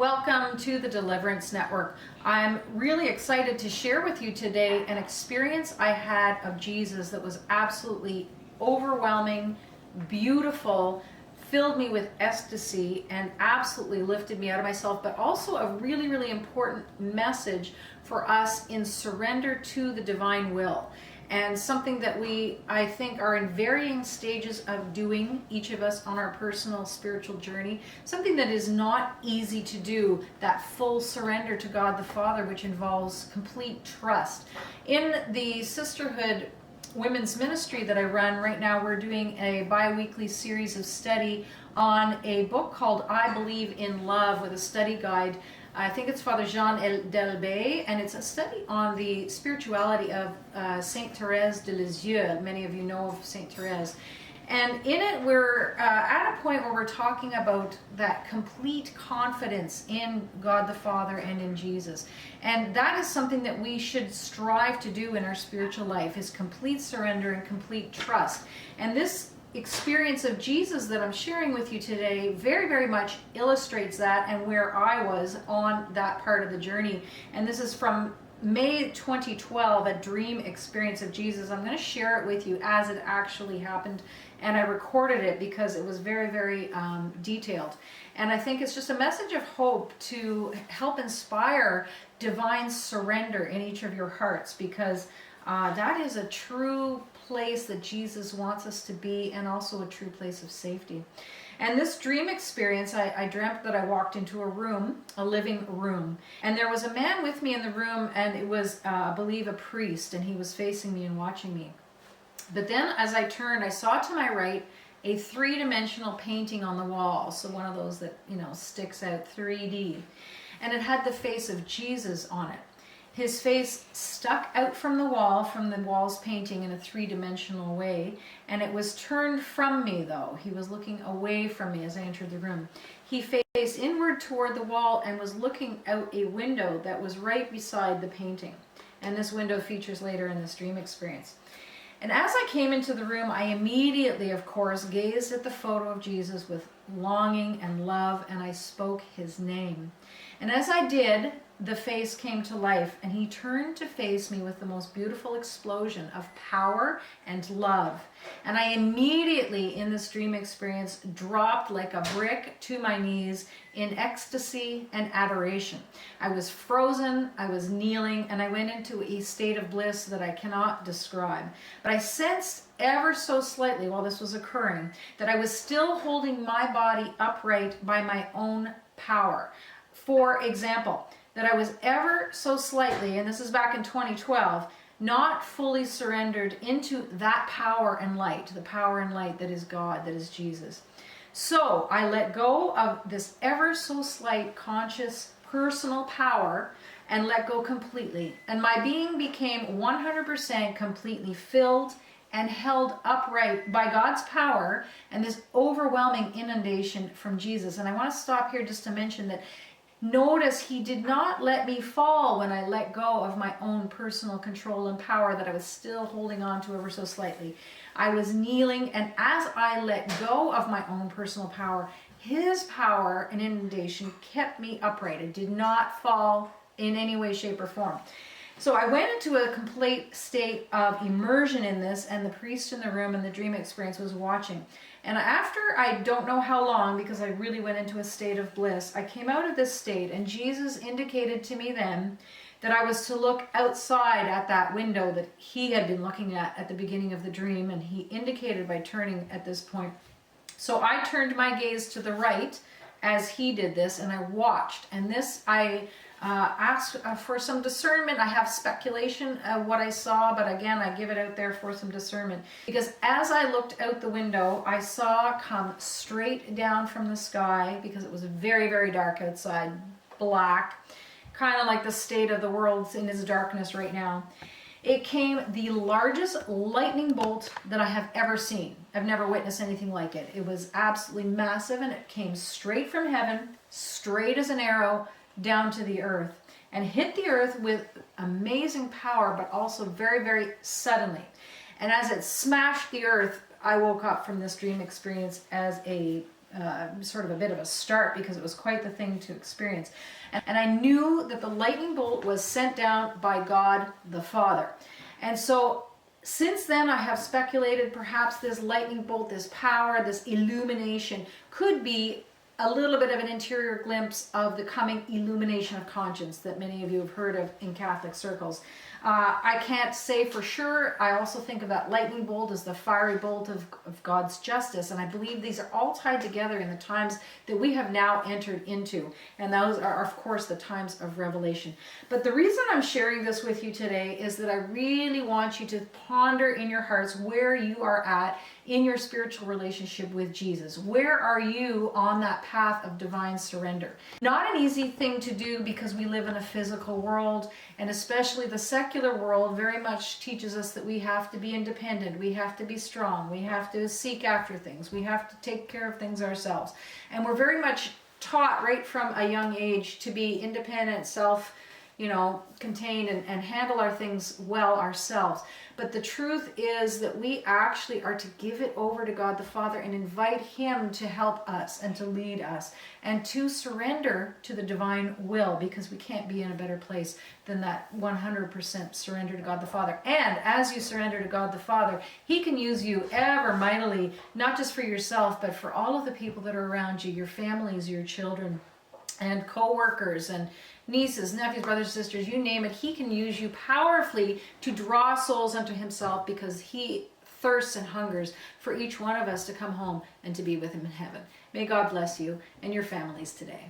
Welcome to the Deliverance Network. I'm really excited to share with you today an experience I had of Jesus that was absolutely overwhelming, beautiful, filled me with ecstasy, and absolutely lifted me out of myself, but also a really, really important message for us in surrender to the divine will. And something that we, I think, are in varying stages of doing, each of us on our personal spiritual journey. Something that is not easy to do, that full surrender to God the Father, which involves complete trust. In the Sisterhood Women's Ministry that I run right now, we're doing a bi-weekly series of study on a book called I Believe in Love, with a study guide. I think it's Father Jean Delbé, and it's a study on the spirituality of Saint Thérèse de Lisieux. Many of you know of Saint Thérèse. And in it, we're at a point where we're talking about that complete confidence in God the Father and in Jesus. And that is something that we should strive to do in our spiritual life, is complete surrender and complete trust. And this experience of Jesus that I'm sharing with you today very, very much illustrates that, and where I was on that part of the journey. And this is from May 2012, a dream experience of Jesus. I'm going to share it with you as it actually happened, and I recorded it because it was very, very detailed. And I think it's just a message of hope to help inspire divine surrender in each of your hearts, because that is a true place that Jesus wants us to be, and also a true place of safety. And this dream experience, I dreamt that I walked into a room, a living room, and there was a man with me in the room, and it was, I believe, a priest, and he was facing me and watching me. But then as I turned, I saw to my right a three-dimensional painting on the wall, so one of those that, you know, sticks out, 3D, and it had the face of Jesus on it. His face stuck out from the wall's painting in a three-dimensional way, and it was turned from me, though. He was looking away from me as I entered the room. He faced inward toward the wall and was looking out a window that was right beside the painting. And this window features later in this dream experience. And as I came into the room, I immediately, of course, gazed at the photo of Jesus with longing and love, and I spoke his name. And as I did, the face came to life, and he turned to face me with the most beautiful explosion of power and love. And I immediately, in this dream experience, dropped like a brick to my knees in ecstasy and adoration. I was frozen, I was kneeling, and I went into a state of bliss that I cannot describe. But I sensed ever so slightly while this was occurring that I was still holding my body upright by my own power. For example, that I was ever so slightly, and this is back in 2012, not fully surrendered into that power and light, the power and light that is God, that is Jesus. So I let go of this ever so slight conscious personal power and let go completely. And my being became 100% completely filled and held upright by God's power and this overwhelming inundation from Jesus. And I want to stop here just to mention that notice he did not let me fall when I let go of my own personal control and power that I was still holding on to ever so slightly. I was kneeling, and as I let go of my own personal power, his power and inundation kept me upright. It did not fall in any way, shape, or form. So I went into a complete state of immersion in this, and the priest in the room and the dream experience was watching. And after, I don't know how long, because I really went into a state of bliss, I came out of this state, and Jesus indicated to me then that I was to look outside at that window that he had been looking at the beginning of the dream, and he indicated by turning at this point. So I turned my gaze to the right as he did this, and I watched. And this, I asked for some discernment. I have speculation of what I saw, but again, I give it out there for some discernment. Because as I looked out the window, I saw come straight down from the sky, because it was very, very dark outside, black, kind of like the state of the world in its darkness right now. It came the largest lightning bolt that I have ever seen. I've never witnessed anything like it. It was absolutely massive, and it came straight from heaven, straight as an arrow, down to the earth, and hit the earth with amazing power, but also very, very suddenly. And as it smashed the earth, I woke up from this dream experience as a sort of a bit of a start, because it was quite the thing to experience. And I knew that the lightning bolt was sent down by God the Father. And so since then I have speculated perhaps this lightning bolt, this power, this illumination could be a little bit of an interior glimpse of the coming illumination of conscience that many of you have heard of in Catholic circles. I can't say for sure. I also think of that lightning bolt as the fiery bolt of God's justice, and I believe these are all tied together in the times that we have now entered into, and those are of course the times of Revelation. But the reason I'm sharing this with you today is that I really want you to ponder in your hearts where you are at in your spiritual relationship with Jesus. Where are you on that path of divine surrender? Not an easy thing to do, because we live in a physical world, and especially the secular world very much teaches us that we have to be independent, we have to be strong, we have to seek after things, we have to take care of things ourselves. And we're very much taught right from a young age to be independent, contained, and handle our things well ourselves. But the truth is that we actually are to give it over to God the Father and invite Him to help us and to lead us and to surrender to the divine will, because we can't be in a better place than that 100% surrender to God the Father. And as you surrender to God the Father, He can use you ever mightily, not just for yourself, but for all of the people that are around you, your families, your children, and co-workers, and nieces, nephews, brothers, sisters, you name it. He can use you powerfully to draw souls unto Himself, because He thirsts and hungers for each one of us to come home and to be with Him in heaven. May God bless you and your families today.